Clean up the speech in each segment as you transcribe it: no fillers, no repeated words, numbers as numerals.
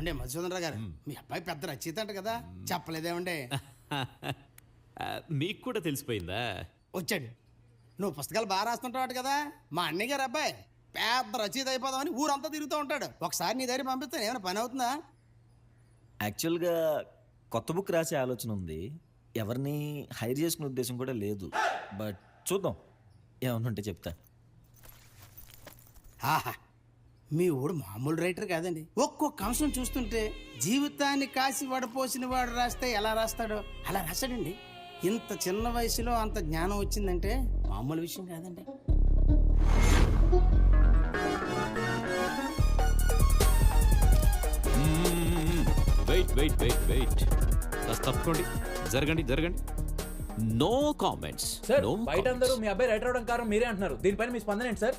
ఏమండి మధుసూదనరావు గారు, మీ అబ్బాయి పెద్ద రచయిత అంట కదా, చెప్పలేదేమండి? మీకు కూడా తెలిసిపోయిందా? వచ్చాడు. నువ్వు పుస్తకాలు బాగా రాస్తుంటావు కదా, మా అన్నయ్య గారు అబ్బాయి పెద్ద రచయిత అయిపోదామని ఊరంతా తిరుగుతూ ఉంటాడు. ఒకసారి నీ దగ్గర పంపిస్తాను, ఏమైనా పని అవుతుందా? యాక్చువల్గా కొత్త బుక్ రాసే ఆలోచన ఉంది. ఎవరిని హైర్ చేసుకునే ఉద్దేశం కూడా లేదు. బట్ చూద్దాం, ఏమన్నా ఉంటే చెప్తా. ఆహా, మీ ఊడు మామూలు రైటర్ కాదండి. ఒక్కొక్క అంశం చూస్తుంటే జీవితాన్ని కాసి వడపోసిన వాడు రాస్తే ఎలా రాస్తాడో అలా రాశాడండి. ఇంత చిన్న వయసులో అంత జ్ఞానం వచ్చిందంటే మామూలు విషయం కాదండి. వెయిట్ వెయిట్ వెయిట్ వెయిట్, తప్పుకోండి, జరగండి జరగండి. No comments. సార్ బయట అందరూ మీ అబ్బాయి రైటర్ అవడం కారణం మీరే అంటున్నారు. దీనిపైన మీ స్పందన ఏంటి సార్?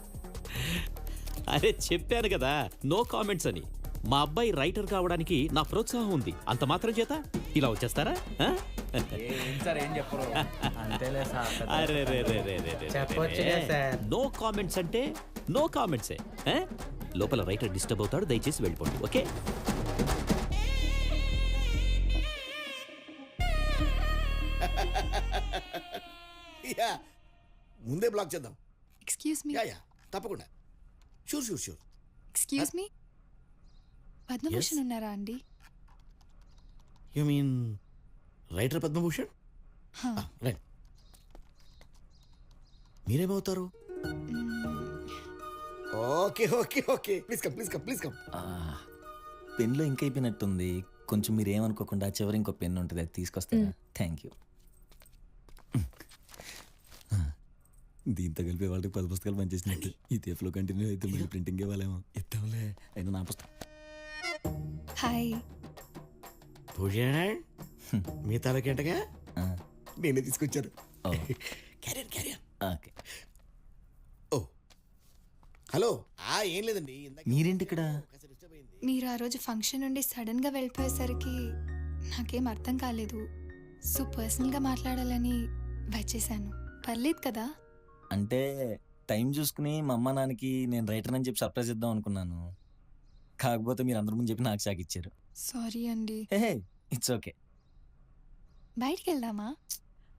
అరే చెప్పాను కదా, నో కామెంట్స్ అని. మా అబ్బాయి రైటర్ కావడానికి నా ప్రోత్సాహం ఉంది. అంత మాత్రం చేత ఇలా వచ్చేస్తారా? సార్ ఏం చెప్పరు. అంతేలే సార్. అరే రే రే రే రే రే. చెప్పొచ్చుగా సార్. నో కామెంట్స్ అంటే నో కామెంట్సే. లోపల రైటర్ డిస్టర్బ్ అవుతాడు, దయచేసి వెళ్ళిపోండి. ఓకే? యా, ముందే బ్లాక్ చేద్దాం. Excuse me. యా యా, తప్పకుండా. Sure sure sure. Excuse me, Padmabhushan ఉన్నారా అండి? You mean writer Padmabhushan? హా. రైట్. మీరేమవుతారు? Okay okay okay, please come please come please come. పెన్లో ఇంక అయిపోయినట్టుంది. కొంచెం మీరు ఏమనుకోకుండా చివరి ఇంకో పెన్ ఉంటుంది, అది తీసుకొస్తారా? Thank you. దీంతో కలిపి వాళ్ళకి 10 పుస్తకాలు పనిచేసినట్టు. ఈ తేఫ్లో కంటిన్యూ అయితే మళ్ళీ ప్రింటింగ్ ఇవ్వాలేమో. ఇద్దాంలే, అయినా నా పుస్తకం. హాయ్. భూషణ్, మీ తలకేంటగా నేనే తీసుకొచ్చాను. ఓ. Carrier carrier. ఓకే. ఓ హలో. ఏం లేదండి, మీరేంటి ఇక్కడ? మీరు ఆ రోజు ఫంక్షన్ నుండి సడన్ గా వెళ్ళిపోయేసరికి నాకేం అర్థం కాలేదు. సో పర్సనల్ గా మాట్లాడాలని వచ్చేసాను. పర్లేదు కదా? అంటే టైం చూసుకుని మా అమ్మ నాన్నకి నేను రైటర్ అని చెప్పి సర్ప్రైజ్ ఇద్దాం అనుకున్నాను. కాకపోతే మీరు అందరి ముందు చెప్పి నాకు షాక్ ఇచ్చారు. సారీ అండి. హే, ఇట్స్ ఓకే. బయటికి వెళ్దామా?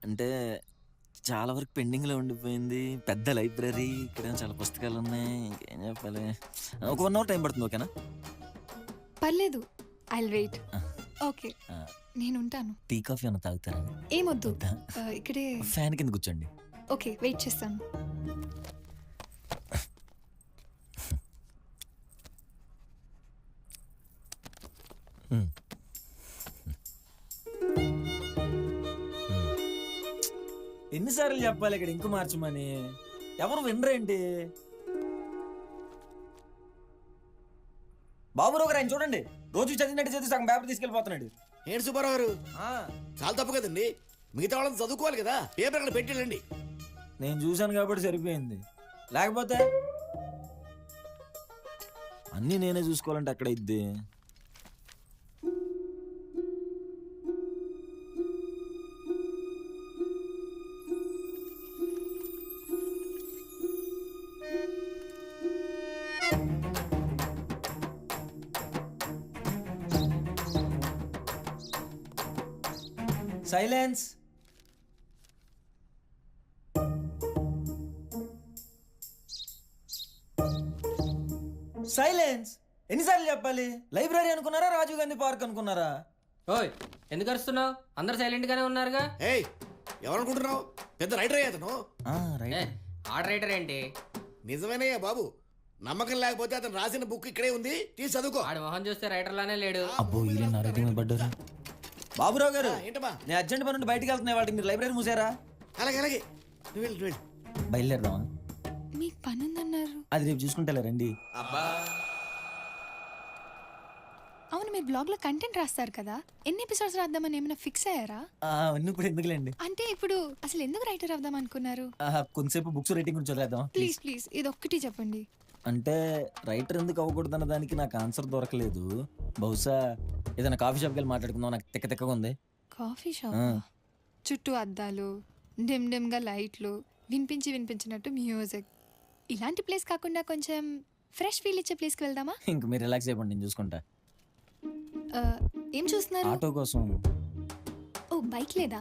అంటే చాలా వరకు పెండింగ్లో ఉండిపోయింది. పెద్ద లైబ్రరీ, ఇక్కడ చాలా పుస్తకాలు ఉన్నాయి. ఇంకేం చెప్పాలి, ఒక 1 అవర్ టైం పడుతుంది. ఓకేనా? పర్లేదు, ఐ విల్ వెయిట్. ఓకే, నేను ఉంటాను. టీ కాఫీ అన్న తాగుతారా? ఏమొద్దు, ఇక్కడే ఫ్యాన్ కింద కూర్చోండి. ఓకే, వెయిట్ చేస్తాను. ఎన్నిసార్లు చెప్పాలి ఇక్కడ ఇంకు మార్చమని? ఎవరు వినరేంటి? బాబురావు గారు ఆయన చూడండి, రోజు చదివినట్టు చదివి సగం పేపర్ తీసుకెళ్ళిపోతున్నాడు. ఏంటి సుబ్బారావు గారు, చాలా తప్పు కదండి. మిగతా వాళ్ళని చదువుకోవాలి కదా, పేపర్ అక్కడ పెట్టేళ్ళండి. నేను చూశాను కాబట్టి సరిపోయింది, లేకపోతే అన్నీ నేనే చూసుకోవాలంటే అక్కడ ఇద్ది. సైలెన్స్. సైలెన్స్. ఎన్నిసార్లు చెప్పాలి? లైబ్రరీ అనుకున్నారా, రాజీవ్ గాంధీ పార్క్ అనుకున్నారా? ఓయ్, ఎందుకు అరుస్తున్నావు? అందరు సైలెంట్ గానే ఉన్నారుగా. ఏయ్, ఎవరనుకుంటున్నావు? పెద్ద రైటర్ అయ్యా అతను. ఆర్డర్ రైటర్ ఏంటి? నిజమేనయ్యా బాబు, నమ్మకం లేకపోతే అతను రాసిన బుక్ ఇక్కడే ఉంది, తీసి చదువుకో. ఆడి మొహం చూస్తే రైటర్ లానే లేడు. అబ్బో, వీళ్ళు ఆరోగ్యం మీద పడ్డారు. బాబురావు గారు, ఏంటమ్మా? నేను అర్జెంట్ పని నుండి బయటకు వెళ్తున్నాయి, వాటికి మీరు లైబ్రరీ మూసారా? అలాగే అలాగే, నువ్వు వెళ్ళు, నువ్వు వెళ్ళు. బయలుదేరదామా? మీకు పని ఉందన్నారు. అది రేపు చూసుకుంటా రండి. అవును, మీరు బ్లాగ్ లో కంటెంట్ రాస్తారు కదా, ఎన్ని ఎపిసోడ్స్ రాద్దామని ఏమైనా ఫిక్స్ అయ్యారా? అవన్నీ ఇప్పుడు ఎందుకులేండి. అంటే ఇప్పుడు అసలు ఎందుకు రైటర్ అవుదాం అనుకున్నారు? కొంతసేపు బుక్స్ రేటింగ్ గురించి వదిలేద్దాం ప్లీజ్ ప్లీజ్, ఇది ఒక్కటి చెప్పండి. అంటే రైటర్ ఎందుకు అవ్వకూడదు అన్న దానికి నాకు ఆన్సర్ దొరకలేదు. బహుశా ఏదైనా కాఫీ షాప్కి వెళ్ళి మాట్లాడుకుందాం, నాకు తిక్కగా ఉంది. కాఫీ షాప్ చుట్టూ అద్దాలు, డిమ్ డిమ్ గా లైట్లు, వినిపించినట్టు మ్యూజిక్, ఇలాంటి ప్లేస్ కాకుండా కొంచెం ఫ్రెష్ ఫీల్ ఇచ్చే ప్లేస్కి వెళ్దామా? ఇంక మీరు రిలాక్స్ అయిపోండి, నేను చూసుకుంటా. ఏం చూస్తున్నారు? ఆటో కోసం ఓ బైక్ లేదా?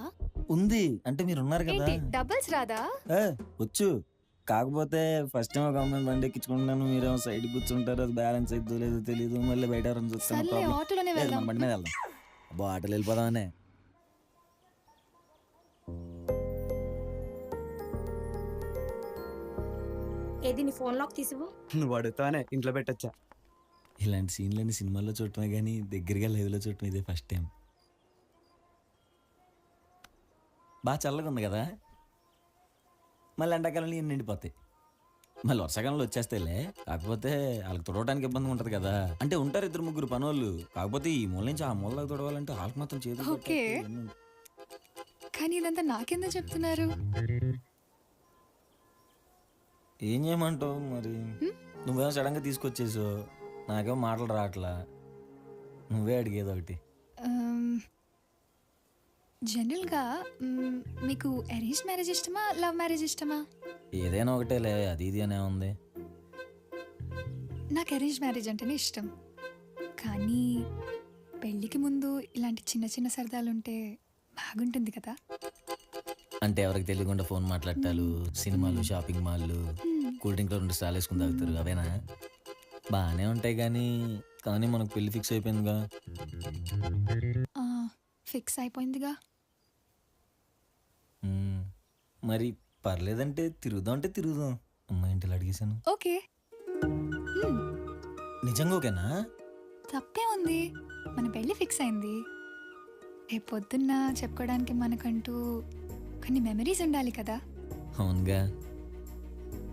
ఉంది. అంటే మీరు ఉన్నారు కదా. ఏంటి డబుల్స్ రాదా? ఏ, వచ్చు. కాకపోతే ఫస్ట్ టైం ఒక అమ్మాయి బండి ఎక్కించుకుంటున్నాను, మీరేమో సైడ్ కూర్చుంటారు, అది బ్యాలెన్స్ అయిద్దో లేదో తెలియదు, మళ్ళీ బయట ఎవరైనా చూస్తాను. సర్లే ఆటోలోనే లేదు, వెళ్దాం. మన బండి మీద వెళ్దాం. అబ్బా, ఆటోలో వెళ్ళిపోదామనే. ఏది నీ ఫోన్ లాక్ తీసివు? నువ్వు అడుగుతానే ఇంట్లో పెట్టచ్చా. ఇలాంటి సీన్లన్నీ సినిమాల్లో చూడటమే కానీ దగ్గరగా లైవ్లో చూడటం ఇదే ఫస్ట్ టైం. బాగా చల్లగా ఉంది కదా. మళ్ళీ ఎండాకాలంలో ఇన్ని నిండిపోతాయి, మళ్ళీ వర్షాకాలంలో వచ్చేస్తేలే. కాకపోతే వాళ్ళకి తుడవడానికి ఇబ్బంది ఉంటుంది కదా. అంటే ఉంటారు 2-3 పనోళ్ళు, కాకపోతే ఈ మూల నుంచి ఆ మూలకి తుడవాలంటే వాళ్ళకి మాత్రం చేతులు ఓకే. కానీ ఇదంతా నాకెందుకు చెప్తున్నారు? ఏం చేయమంటావు మరి. నువ్వేమో సడన్గా తీసుకొచ్చేసావు, నాకేమో మాటలు రావట్లా. నువ్వే అడిగేది ఒకటి. జనరల్గా మీకు అరేంజ్ మ్యారేజ్ ఇష్టమా, లవ్ మ్యారేజ్ ఇష్టమా? ఏదైనా ఒకటేలే, అది ఇది అనే ఉంది. నాకు అరేంజ్ మ్యారేజ్ అంటేనే ఇష్టం. కానీ పెళ్ళికి ముందు ఇలాంటి చిన్న చిన్న సరదాలు ఉంటే బాగుంటుంది కదా. అంటే ఎవరికి తెలియకుండా ఫోన్ మాట్లాడటాలు, సినిమాలు, షాపింగ్ మాల్లు, కూల్ డ్రింక్లో 2 స్టాల్ వేసుకుని తాగుతారు, అవేనా? బాగానే ఉంటాయి కానీ కానీ మనకు పెళ్లి ఫిక్స్ అయిపోయిందిగా. ఫిక్స్ అయిపోయిందిగా. మరి పర్లేదంటే తిరుగుదాం అంటే తిరుగుదాం. అమ్మాయి ఇంటిలో అడిగేశాను. ఓకే. నిజంగా ఓకేనా? తప్పే ఉంది, మన పెళ్ళి ఫిక్స్ అయింది. రేపు పొద్దున్న చెప్పుకోవడానికి మనకంటూ కొన్ని మెమరీస్ ఉండాలి కదా. అవునుగా.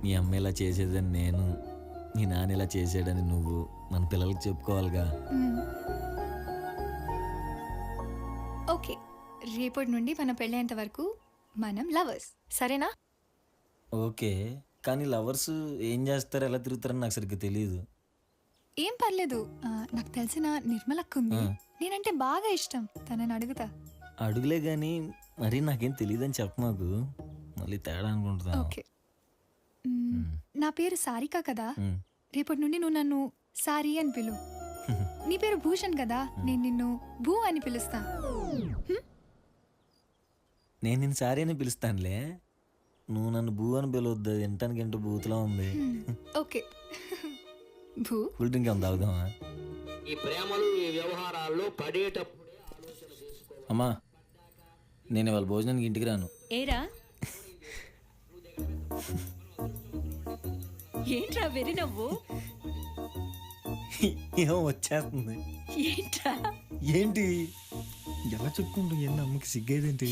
మీ అమ్మ ఇలా చేసేదని నేను, మీ నాన్న ఇలా చేసాడని నువ్వు, మన పిల్లలకి చెప్పుకోవాలిగా. ఓకే, రేపటి నుండి మన పెళ్ళేంత వరకు మనం లవర్స్, సరేనా? ఓకే, కానీ లవర్స్ ఏం చేస్తారు, ఎలా తిరుగుతారని నాకు సరిగ్గా తెలియదు. ఏం పర్లేదు, నాకు తెలిసిన నిర్మలక్క ఉంది, నేనంటే బాగా ఇష్టం, తనని అడుగుతా. అడుగులే కానీ మరీ నాకేం తెలియదని చెప్ప మాకు, మళ్ళీ తేడా అనుకుంటున్నా. ఓకే. నా పేరు సారిక కదా, రేపటి నుండి నువ్వు నన్ను సారీ అని పిలు. నీ పేరు భూషణ్ కదా, నేను నిన్ను భూ అని పిలుస్తా. నేను నిన్ను సారీ అని పిలుస్తానులే, నువ్వు నన్ను భూ అని పిలవద్దు, వినటానికి ఏంటో బూతులా ఉంది. ఓకే. భూ. కూల్ డ్రింక్ ఏమైనా తాగుదామా? ఈ ప్రేమలు ఈ వ్యవహారాల్లో పడేటప్పుడు అమ్మా, నేను ఇవాళ భోజనానికి ఇంటికి రాను. ఏరా ఏంట్రా వెరి నవ్వు? ఏమో వచ్చేస్తుంది. ఏంట్రా? ఏంటి ఎలా చెప్పుకుంటూ ఏంటి, అమ్మకి సిగ్గేదేంటి?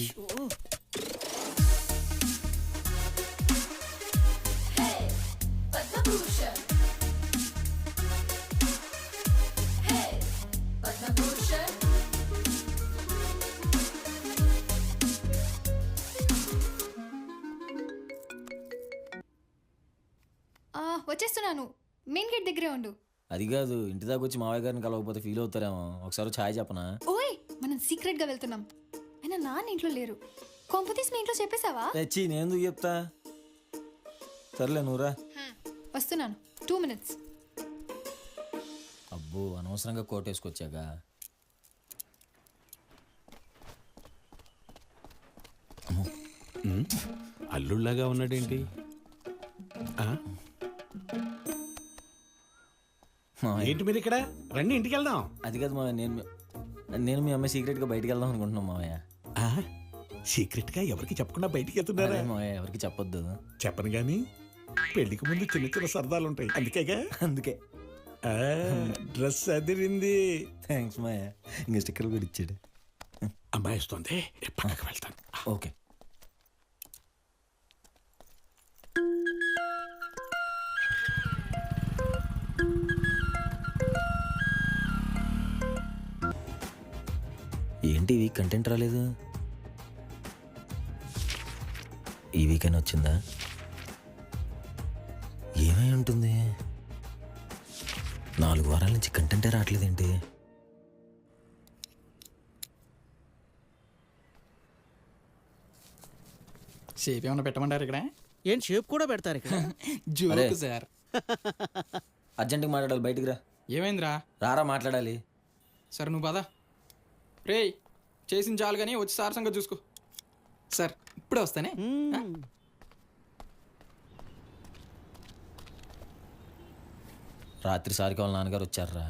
వచ్చేస్తున్నాను, మెయిన్ గేట్ దగ్గరే ఉండు. అది కాదు, ఇంటి దాకా వచ్చి మావయ్య గారిని కలవకపోతే ఫీల్ అవుతారేమో, ఒకసారి ఛాయ్ చెప్పనా? ఓయ్, మనం సీక్రెట్ గా వెళ్తున్నాం, అయినా నాన్న ఇంట్లో లేరు. కొంపతీసి మీ ఇంట్లో చెప్పేశావా? తెచ్చి నేను ఎందుకు చెప్తా, సర్లే నువ్వురా. వస్తున్నాను, 2 minutes. అబ్బో, అనవసరంగా కోట్ వేసుకొచ్చాగా. అల్లుళ్ళగా ఉన్నాడేంటి? మావయ్య, ఏంటి మీరు ఇక్కడ? రండి ఇంటికి వెళ్దాం. అది కాదు మావయ్య, నేను మీ అమ్మాయి సీక్రెట్గా బయటికి వెళ్దాం అనుకుంటున్నాం మావయ్య. సీక్రెట్ గా ఎవరికి చెప్పకుండా బయటికి వెళ్తున్నారా? అదే మావయ్య, ఎవరికి చెప్పొద్దు. చెప్పను గాని పెళ్లికి ముందు చిన్న చిన్న సరదాలు ఉంటాయి, అందుకేగా. అందుకే. డ్రెస్ అదిరింది. థ్యాంక్స్ మావయ్య, ఇంకా స్టిక్కర్లు కూడా ఇచ్చాడు. అమ్మాయి వస్తుంది, పక్కకి వెళ్తాను. ఓకే. ఏంటి ఈ కంటెంట్ రాలేదు? ఈ వీకెండ్ వచ్చిందా? ఏమై ఉంటుంది? 4 వారాల నుంచి కంటెంటే రావట్లేదేంటి? షేప్ ఏమైనా పెట్టమంటారు ఇక్కడ? ఏం షేప్ కూడా పెడతారు ఇక్కడ? Joke sir. అర్జెంట్గా మాట్లాడాలి, బయటికి రా. ఏమైందిరా? రారా మాట్లాడాలి. సరే నువ్వు పద. రేయ్ చేసిన చాలు కానీ వచ్చి సార్ సంగతి చూసుకో. సార్ ఇప్పుడే వస్తానే. రాత్రి సారికి వాళ్ళ నాన్నగారు వచ్చారా?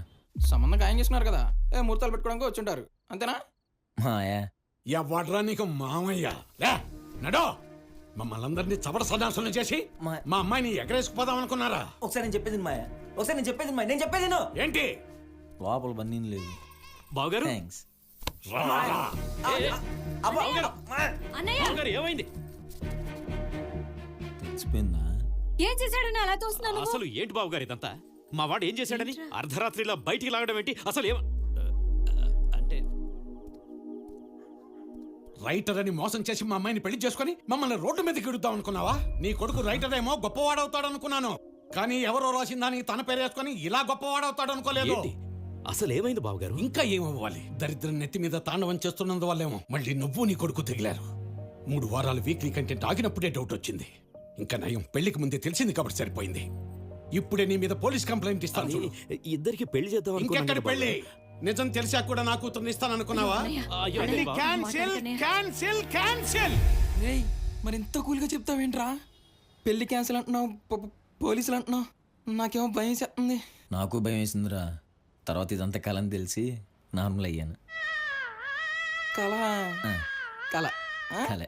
సంబంధం ఖాయం చేసుకున్నారు కదా, ముహూర్తాలు పెట్టుకోవడానికి వచ్చి ఉంటారు అంతేనా? మాయా ఎవడ్రా నీకు మామయ్య? లే నడో, మమ్మల్ని అందరినీ చవట సన్నాసులను చేసి మా అమ్మాయిని ఎగరేసుకుపోదాం అనుకున్నారా? ఒకసారి నేను చెప్పేది మాయా, ఒకసారి నేను చెప్పేది మాయా, నేను చెప్పేది విను. ఏంటి? లోపల బన్నీ లేదు. బావగారు థ్యాంక్స్. రా, రా, రా. బావగారు ఏమైంది? తెలిసిపోయిందా? ఏం చేశాడని అలా తోస్తున్నాను? అసలు ఏంటి బావగారు ఇదంతా? మా వాడు ఏం చేశాడని అర్ధరాత్రిలో బయటికి లాగడం ఏంటి? అసలు ఏం అంటే రైటర్ అని మోసం చేసి మా అమ్మాయిని పెళ్లి చేసుకుని మమ్మల్ని రోడ్డు మీదకి ఇడుద్దాం అనుకున్నావా? నీ కొడుకు రైటర్ ఏమో గొప్పవాడవుతాడు అనుకున్నాను, కానీ ఎవరో రాసిన దానికి తన పేరేసుకొని ఇలా గొప్పవాడవుతాడు అనుకోలేదు. ఏంటి? అసలు ఏమైంది బావగారు? ఇంకా ఏమవ్వాలి? దరిద్రం నెత్తి మీద తాండవం చేస్తున్నందువల్లేమో మళ్ళీ నువ్వు నీ కొడుకు తెగిలారు. 3 వారాలు వీక్లీ కంటెంట్ ఆగినప్పుడే డౌట్ వచ్చింది. ఇంకా నయం పెళ్లికి ముందే తెలిసింది కాబట్టి సరిపోయింది. ఇప్పుడే నీ మీద పోలీస్ కంప్లైంట్ ఇస్తాను చూడు. ఇద్దరికి పెళ్లి చేద్దాం ఇంకెక్కడి పెళ్లి? నిజం తెలిసా కూడా నా కూతుర్ని ఇస్తాననుకున్నావా? Cancel cancel cancel. రేయ్ మరి ఇంత కూల్గా చెప్తావేంట్రా? పెళ్లి క్యాన్సిల్ అంటున్నావు, పోలీసులు అంటున్నావు, నాకేమో భయం చేస్తుంది. నాకు భయం వేసిందిరా. తర్వాత ఇదంతా కలని తెలిసి నార్మల్ అయ్యాను. కళ ఆ, కళ కలే.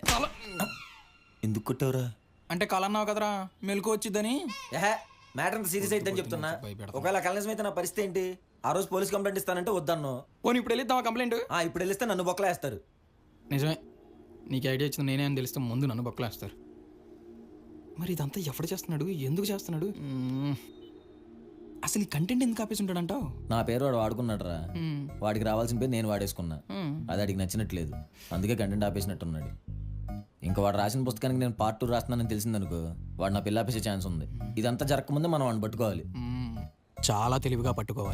ఎందుకు కొట్టావురా? అంటే కళ అన్నావు కదరా, మెలకు వచ్చిద్దని. మ్యాటర్ అంత సీరియస్ అయిద్దని చెప్తున్నా. ఒకవేళ కలనిజం అయితే నా పరిస్థితి ఏంటి? ఆ రోజు పోలీస్ కంప్లైంట్ ఇస్తానంటే వద్దన్ను. పోనీ ఇప్పుడు వెళ్ళిద్దామా కంప్లైంట్? ఇప్పుడు వెళ్ళిస్తే నన్ను బొక్కలేస్తారు. నిజమే, నీకు ఐడియా ఇచ్చింది నేనే అని తెలిస్తే ముందు నన్ను బొక్కలేస్తారు. మరి ఇదంతా ఎవడు చేస్తున్నాడు, ఎందుకు చేస్తున్నాడు? అసలు ఈ కంటెంట్ ఎందుకు ఆపేసి ఉంటాడంటావు? నా పేరు వాడు వాడుకున్నాడు రా. వాడికి రావాల్సిన పేరు నేను వాడేసుకున్నా. అది వాడికి నచ్చినట్లేదు, అందుకే కంటెంట్ ఆపేసినట్టున్నాడు. ఇంకా వాడు రాసిన పుస్తకానికి నేను పార్ట్ 2 రాస్తున్నానని తెలిసిందనుకో, వాడు నా పిల్ల ఆపేసే ఛాన్స్ ఉంది. ఇదంతా జరగకముందే మనం వాడిని పట్టుకోవాలి. చాలా తెలివిగా పట్టుకోవాలి.